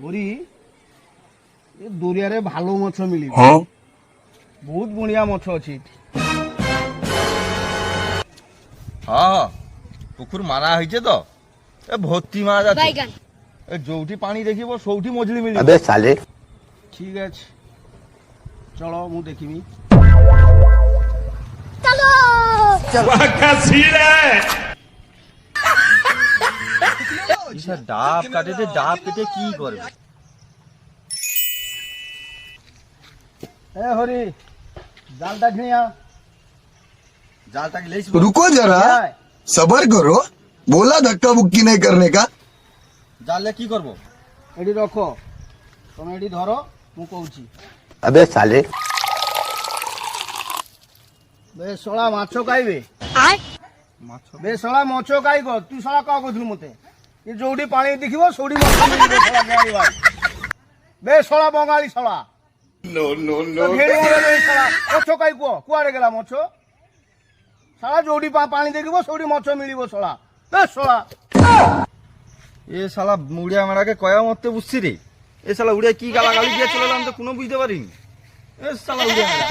হরি এ দরিয়ারে ভালো মাছ মিলিব বহুত বঢ়িয়া মাছ ଅଛି ଏଠି। ହଁ ପୋଖରୀ ମାରା ହେଇଛେ ତ ଏ ଭର୍ତ୍ତି ମାଛ ଅଛି बैगन ଏ ଯୋଉଠି ପାଣି ଦେଖିବ ସୌଠି ମଝିଲି ମିଳିବ। अबे साले ଠିକ ଅଛି ଚଳ ମୁଁ ଦେଖିବି। चलो ইসা ডাব কাটে দে ডাব কেটে কি করবে এ হরি জালটা ঘিয়া জালটাকে লেইস रुको जरा सबर करो बोला धक्का बुक्की नहीं करने का। জালে কি করব এটি রখ তুমি এটি ধরো ମୁଁ କହୁଛି। अबे साले বে ଶଳା ମାଛ ଖାଇବେ মাছ বে ଶଳା ମାଛ ଖାଇବ ତୁ ଶଳା କଣ କହୁଥିଲୁ ମତେ ଏ ଯୋଉଠି ପାଣି ଦେଖିବ ସେଇଠି ମାଛ ମିଳିବ ଶଳା ଗାଈ ଭାଇ ବେ ଶଳା ବଙ୍ଗାଳୀ ଶଳା ମାଛ ଖାଇ କୁହ କୁଆଡେ ଗଲା ମାଛ ଶଳା ଯୋଉଠି ପାଣି ଦେଖିବ ସେଇଠି ମାଛ ମିଳିବ ଶଳା ବେ ଶଳା এ শালা উড়িয়া মেড়াকে কয়া মরতে বুঝছি রে এ শালা উড়িয়া কি গালাগালি দিয়ে চলে আমি তো কোনো বুঝতে পারিনি এ শালা উড়িয়া মেড়া